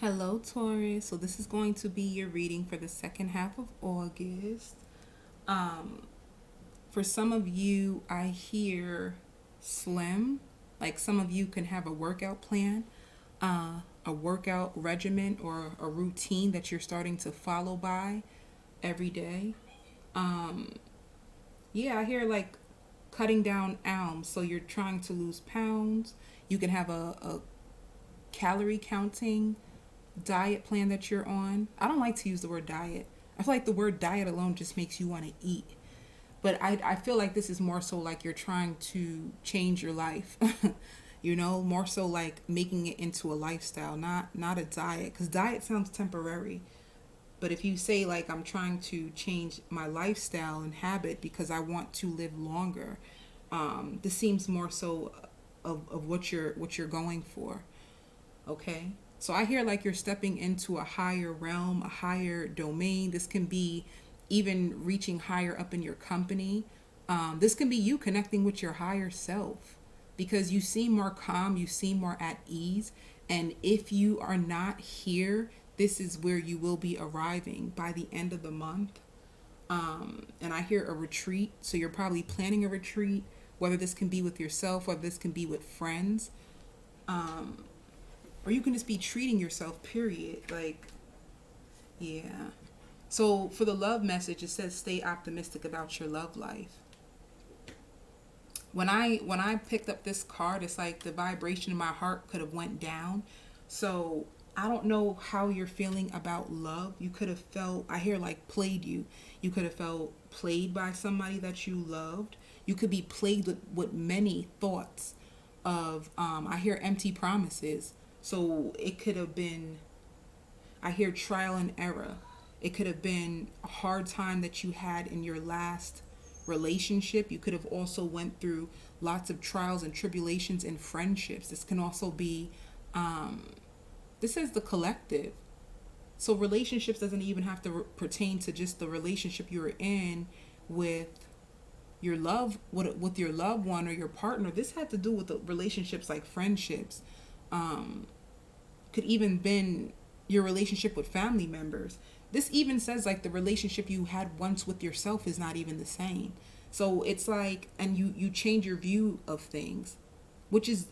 Hello, Taurus. So this is going to be your reading for the second half of August. Um, for some of you, I hear slim. Like some of you can have a workout plan, a workout regimen, or a routine that you're starting to follow by every day. Um, yeah, I hear like cutting down alms. So you're trying to lose pounds. You can have a calorie counting diet plan that you're on. I don't like to use the word diet. I feel like the word diet alone just makes you want to eat. But I feel like this is more so like you're trying to change your life. More so like making it into a lifestyle, not a diet. Because diet sounds temporary. But if you say like I'm trying to change my lifestyle and habit because I want to live longer, this seems more so of what you're going for. Okay. So I hear like you're stepping into a higher realm, a higher domain. This can be even reaching higher up in your company. This can be you connecting with your higher self because you seem more calm, you seem more at ease. And if you are not here, this is where you will be arriving by the end of the month. And I hear a retreat. So you're probably planning a retreat, whether this can be with yourself, whether this can be with friends. Um, or you can just be treating yourself, period. Like, yeah. So for the love message, it says stay optimistic about your love life. When I picked up this card, it's like the vibration in my heart could have went down. So I don't know how you're feeling about love. You could have felt, I hear like played you. You could have felt played by somebody that you loved. You could be plagued with many thoughts of I hear empty promises. So it could have been, I hear trial and error. It could have been a hard time that you had in your last relationship. You could have also went through lots of trials and tribulations in friendships. This can also be, this is the collective. So relationships doesn't even have to pertain to just the relationship you're in with your with your loved one or your partner. This had to do with the relationships like friendships. Um, could even been your relationship with family members. This even says like the relationship you had once with yourself is not even the same. So it's like, and you change your view of things, which is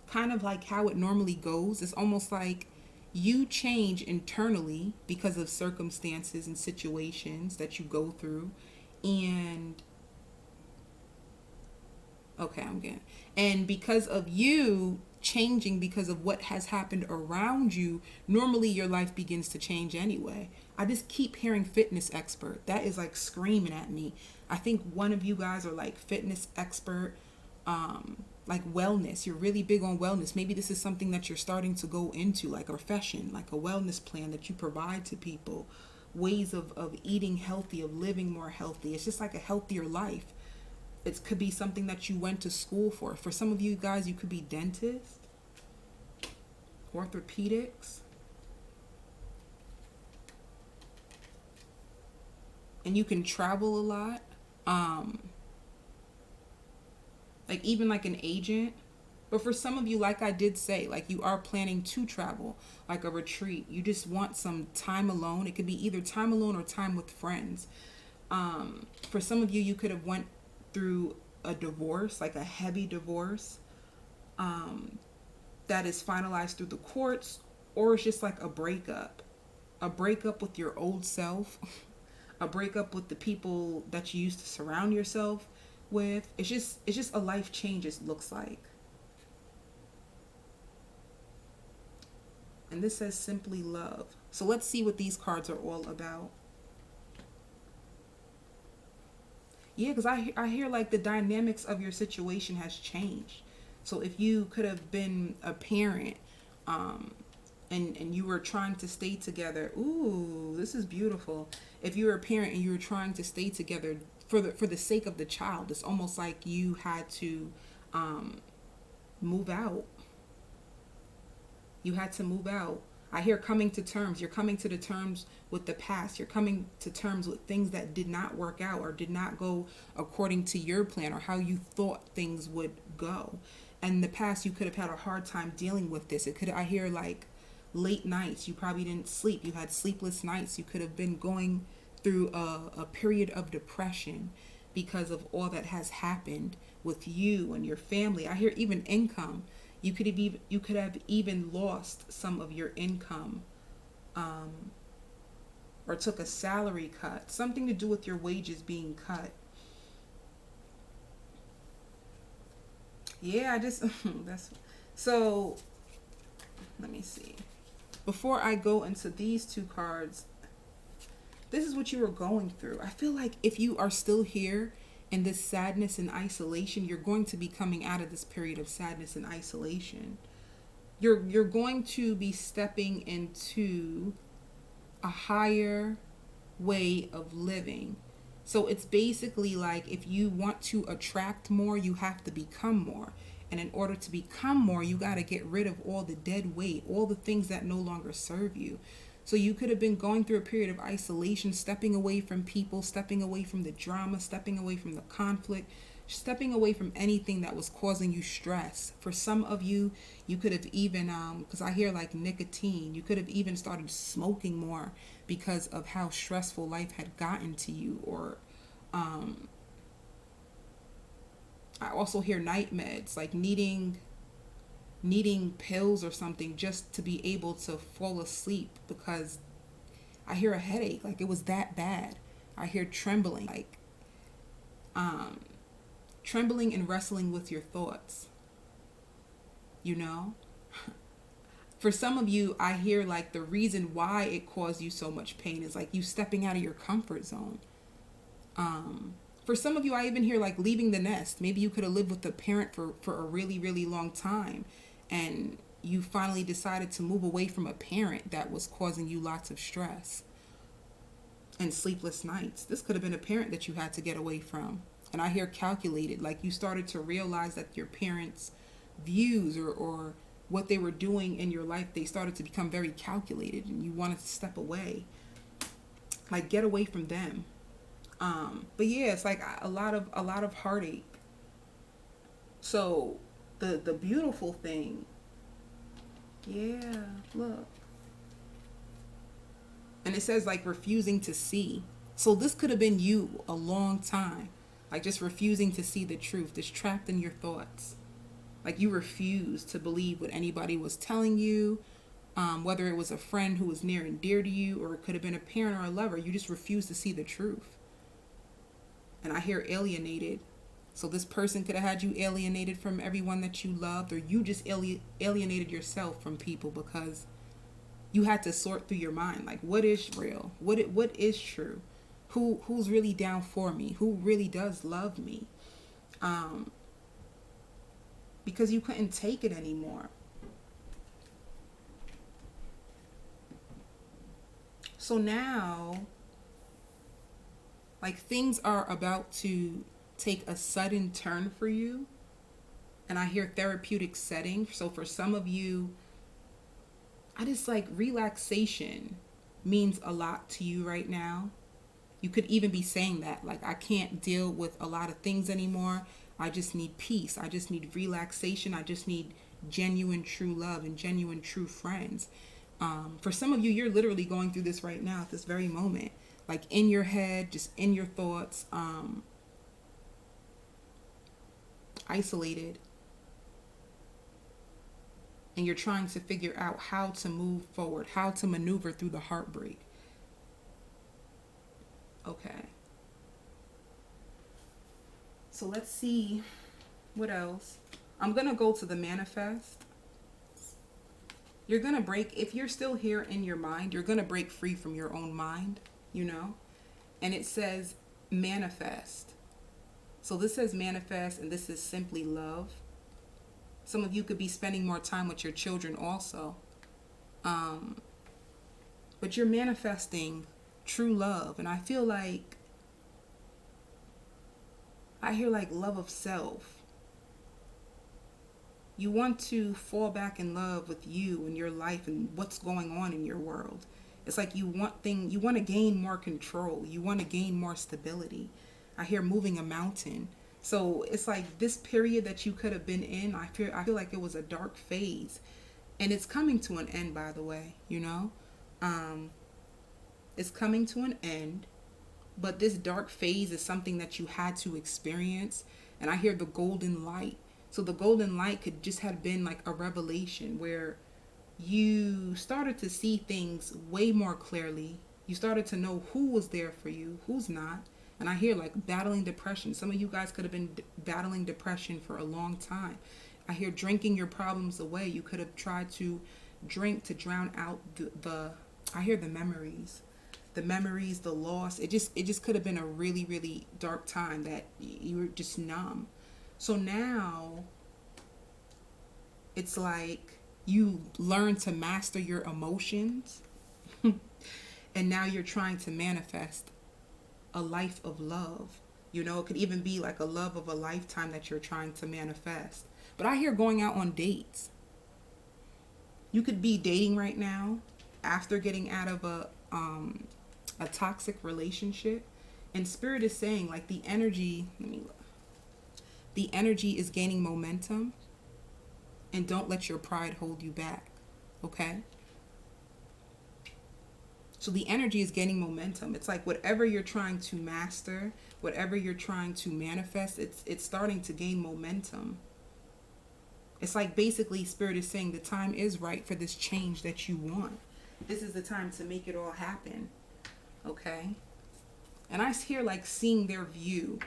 kind of like how it normally goes. It's almost like you change internally because of circumstances and situations that you go through, and okay, I'm getting. And because of you changing because of what has happened around you, normally your life begins to change anyway. I just keep hearing fitness expert. That is like screaming at me. I think one of you guys are like fitness expert, like wellness. You're really big on wellness. Maybe this is something that you're starting to go into, like a profession, like a wellness plan that you provide to people, ways of eating healthy, of living more healthy. It's just like a healthier life. It could be something that you went to school for. For some of you guys, you could be dentist, orthopedics, and you can travel a lot. Um, like even like an agent. But for some of you, like I did say, like you are planning to travel, like a retreat. You just want some time alone. It could be either time alone or time with friends. For some of you, you could have went through a divorce, like a heavy divorce, um, that is finalized through the courts, or it's just like a breakup with your old self, a breakup with the people that you used to surround yourself with. It's just a life change. It looks like, and this says simply love. So let's see what these cards are all about. Yeah, because I hear like the dynamics of your situation has changed. So if you could have been a parent, um, and you were trying to stay together, ooh, this is beautiful. If you were a parent and you were trying to stay together for the sake of the child, it's almost like you had to um, move out. You had to move out. I hear coming to terms. You're coming to the terms with the past. You're coming to terms with things that did not work out or did not go according to your plan or how you thought things would go. And in the past, you could have had a hard time dealing with this. It could. I hear late nights. You probably didn't sleep. You had sleepless nights. You could have been going through a period of depression because of all that has happened with you and your family. I hear even income. You could have even lost some of your income, or took a salary cut, something to do with your wages being cut. Yeah, I just that's so. Let me see. Before I go into these two cards, this is what you were going through. I feel like if you are still here in this sadness and isolation, you're going to be coming out of this period of sadness and isolation. You're going to be stepping into a higher way of living. So it's basically like if you want to attract more, you have to become more. And in order to become more, you got to get rid of all the dead weight, all the things that no longer serve you. So you could have been going through a period of isolation, stepping away from people, stepping away from the drama, stepping away from the conflict, stepping away from anything that was causing you stress. For some of you, you could have even, because I hear like nicotine, you could have even started smoking more because of how stressful life had gotten to you. Or I also hear night meds, like needing pills or something just to be able to fall asleep, because I hear a headache, like it was that bad. I hear trembling, like trembling and wrestling with your thoughts, you know. For some of you, I hear like the reason why it caused you so much pain is like you stepping out of your comfort zone. For some of you, I even hear like leaving the nest. Maybe you could have lived with a parent for a really, really long time, and you finally decided to move away from a parent that was causing you lots of stress and sleepless nights. This could have been a parent that you had to get away from. And I hear calculated, like you started to realize that your parents' views or what they were doing in your life, they started to become very calculated, and you wanted to step away, like get away from them. But yeah, it's like a lot of heartache. So the beautiful thing, yeah, look. And it says like refusing to see. So this could have been you a long time. Like just refusing to see the truth, just trapped in your thoughts. Like you refused to believe what anybody was telling you, whether it was a friend who was near and dear to you, or it could have been a parent or a lover. You just refused to see the truth. And I hear alienated. So this person could have had you alienated from everyone that you loved, or you just alienated yourself from people because you had to sort through your mind. Like, what is real? What is true? Who's really down for me? Who really does love me? Because you couldn't take it anymore. So now, like things are about to take a sudden turn for you. And I hear therapeutic setting. So for some of you, I just like relaxation means a lot to you right now. You could even be saying that, like, I can't deal with a lot of things anymore. I just need peace. I just need relaxation. I just need genuine, true love and genuine, true friends. For some of you, you're literally going through this right now at this very moment, like in your head, just in your thoughts, isolated. And you're trying to figure out how to move forward, how to maneuver through the heartbreak. Okay. So let's see what else. I'm going to go to the manifest. You're going to break, if you're still here in your mind, you're going to break free from your own mind, you know? And it says manifest. So this says manifest, and this is simply love. Some of you could be spending more time with your children also. But you're manifesting true love. And I feel like, I hear like love of self. You want to fall back in love with you and your life and what's going on in your world. It's like you want to gain more control. You want to gain more stability. I hear moving a mountain. So it's like this period that you could have been in, I feel like it was a dark phase. And it's coming to an end, by the way, you know? Um, it's coming to an end, but this dark phase is something that you had to experience. And I hear the golden light. So the golden light could just have been like a revelation where you started to see things way more clearly. You started to know who was there for you, who's not. And I hear like battling depression. Some of you guys could have been battling depression for a long time. I hear drinking your problems away. You could have tried to drink to drown out the I hear the memories. The memories, the loss. It just could have been a really, really dark time that you were just numb. So now it's like you learn to master your emotions and now you're trying to manifest a life of love. You know, it could even be like a love of a lifetime that you're trying to manifest. But I hear going out on dates. You could be dating right now after getting out of a toxic relationship, and spirit is saying like the energy, let me look. The energy is gaining momentum, and don't let your pride hold you back. Okay? So the energy is gaining momentum. It's like whatever you're trying to master, whatever you're trying to manifest, it's starting to gain momentum. It's like basically spirit is saying the time is right for this change that you want. This is the time to make it all happen. Okay? And I hear like seeing their view.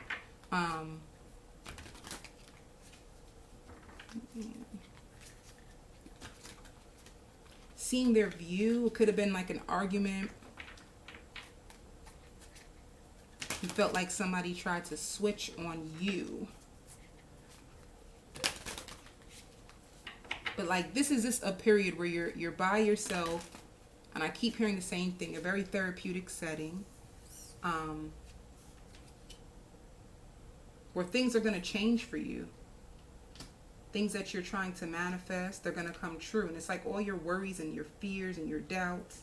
Seeing their view. It could have been like an argument. You felt like somebody tried to switch on you. But like this is just a period where you're by yourself, and I keep hearing the same thing, a very therapeutic setting, where things are going to change for you. Things that you're trying to manifest, they're going to come true. And it's like all your worries and your fears and your doubts,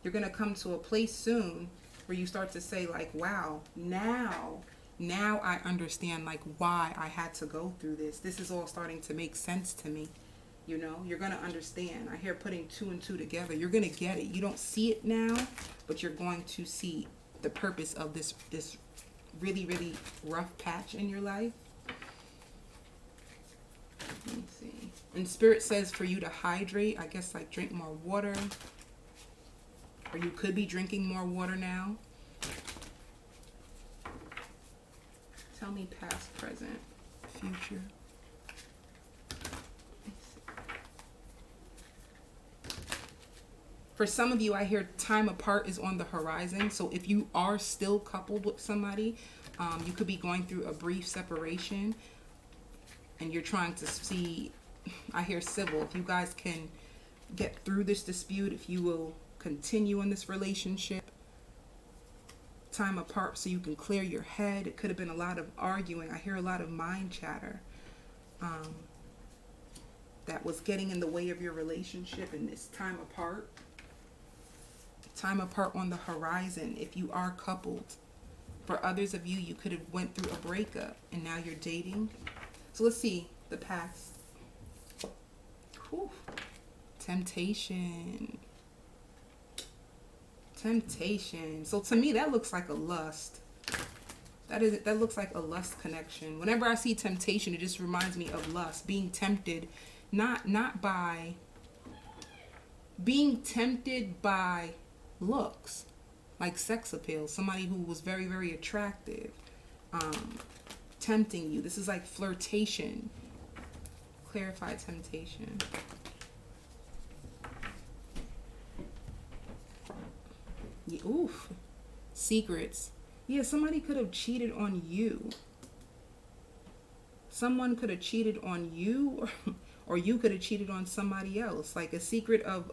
you're going to come to a place soon where you start to say like, wow, now I understand like why I had to go through this. This is all starting to make sense to me. You know, you're going to understand. I hear putting two and two together. You're going to get it. You don't see it now, but you're going to see the purpose of this really, really rough patch in your life. Let me see. And spirit says for you to hydrate, I guess like drink more water. Or you could be drinking more water now. Tell me past, present, future. For some of you, I hear time apart is on the horizon. So if you are still coupled with somebody, you could be going through a brief separation. And you're trying to see, I hear civil. If you guys can get through this dispute, if you will continue in this relationship, time apart so you can clear your head. It could have been a lot of arguing. I hear a lot of mind chatter that was getting in the way of your relationship, and this time apart. Time apart on the horizon if you are coupled. For others of you, you could have went through a breakup and now you're dating. So let's see the past. Whew. Temptation. So to me, that looks like a lust. That looks like a lust connection. Whenever I see temptation, it just reminds me of lust, being tempted, being tempted by looks, like sex appeal. Somebody who was very, very attractive, tempting you. This is like flirtation. Clarify temptation. Yeah, oof. Secrets. Yeah, somebody could have cheated on you. Someone could have cheated on you, or you could have cheated on somebody else. Like a secret of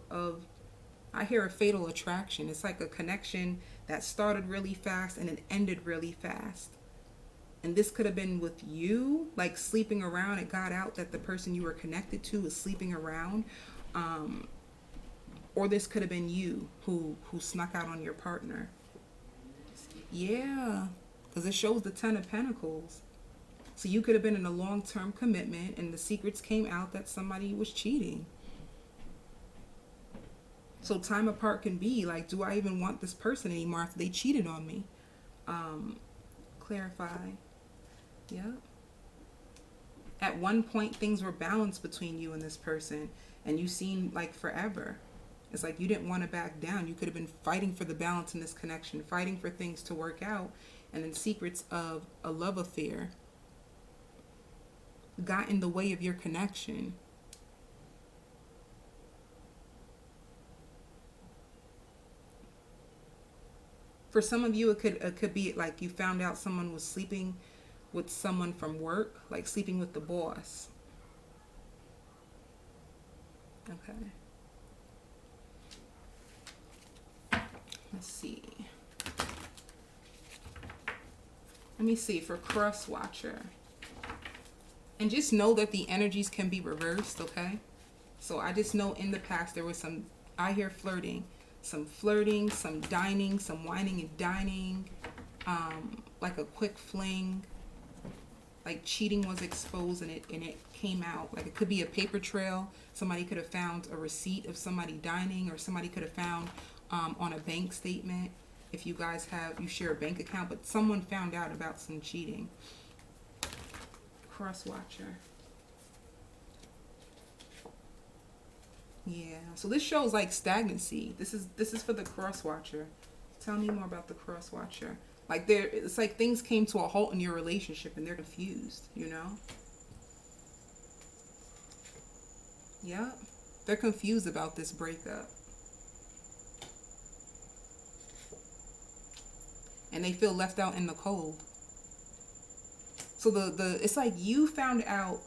I hear a fatal attraction. It's like a connection that started really fast and it ended really fast. And this could have been with you, like sleeping around. It got out that the person you were connected to was sleeping around. Or this could have been you who snuck out on your partner. Yeah, because it shows the 10 of Pentacles. So you could have been in a long-term commitment and the secrets came out that somebody was cheating. So time apart can be like, do I even want this person anymore after they cheated on me? Clarify. Yeah. At one point, things were balanced between you and this person, and you seemed like forever. It's like you didn't want to back down. You could have been fighting for the balance in this connection, fighting for things to work out, and then secrets of a love affair got in the way of your connection. For some of you, it could be like you found out someone was sleeping with someone from work, like sleeping with the boss. Okay. Let's see. Let me see for cross watcher. And just know that the energies can be reversed, okay? So I just know in the past there was some, I hear flirting, some dining, some whining and dining, like a quick fling, like cheating was exposed and it came out. Like it could be a paper trail. Somebody could have found a receipt of somebody dining, or somebody could have found on a bank statement. If you guys you share a bank account, but someone found out about some cheating. Cross watcher. Yeah, so this shows like stagnancy. This is for the cross watcher. Tell me more about the cross watcher. Like it's like things came to a halt in your relationship and they're confused, you know? Yep. They're confused about this breakup. And they feel left out in the cold. So the it's like you found out.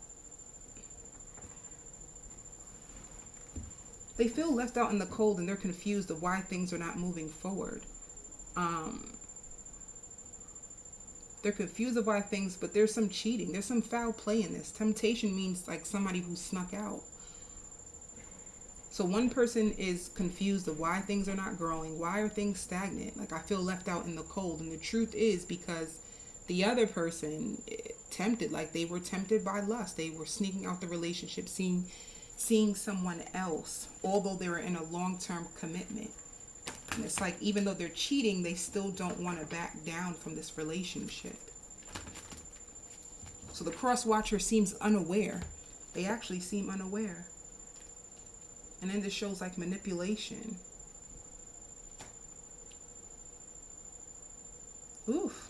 They feel left out in the cold and they're confused of why things are not moving forward. They're confused of why things, but there's some cheating. There's some foul play in this. Temptation means like somebody who snuck out. So one person is confused of why things are not growing. Why are things stagnant? Like I feel left out in the cold. And the truth is because the other person tempted, like they were tempted by lust. They were sneaking out the relationship, seeing someone else, although they were in a long-term commitment. And it's like even though they're cheating, they still don't want to back down from this relationship. So the cross watcher seems unaware. They actually seem unaware. And then this shows like manipulation. Oof.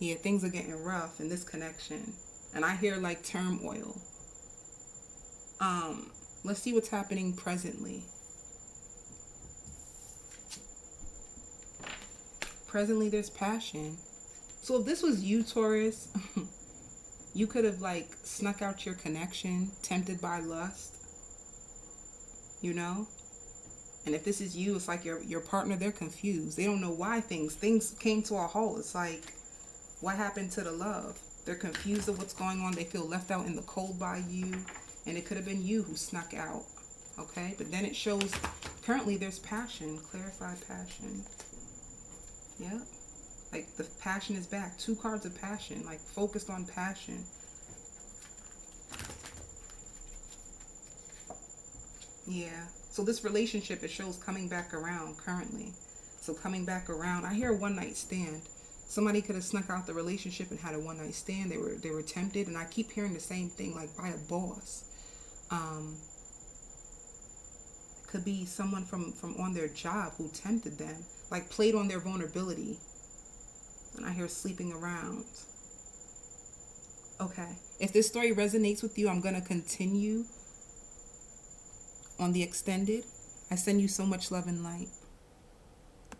Yeah, things are getting rough in this connection. And I hear like turmoil. Let's see what's happening presently. Presently, there's passion. So if this was you, Taurus, you could have like snuck out your connection, tempted by lust, you know? And if this is you, it's like your partner, they're confused. They don't know why things came to a halt. It's like, what happened to the love? They're confused of what's going on. They feel left out in the cold by you. And it could have been you who snuck out. Okay? But then it shows currently there's passion. Clarify passion. Yeah. Like the passion is back. 2 cards of passion. Like focused on passion. Yeah. So this relationship, it shows coming back around currently. So coming back around. I hear a one-night stand. Somebody could have snuck out the relationship and had a one-night stand. They were tempted. And I keep hearing the same thing, like by a boss. Could be someone from on their job who tempted them, like played on their vulnerability. And I hear sleeping around. Okay, if this story resonates with you, I'm gonna continue on the extended. I send you so much love and light.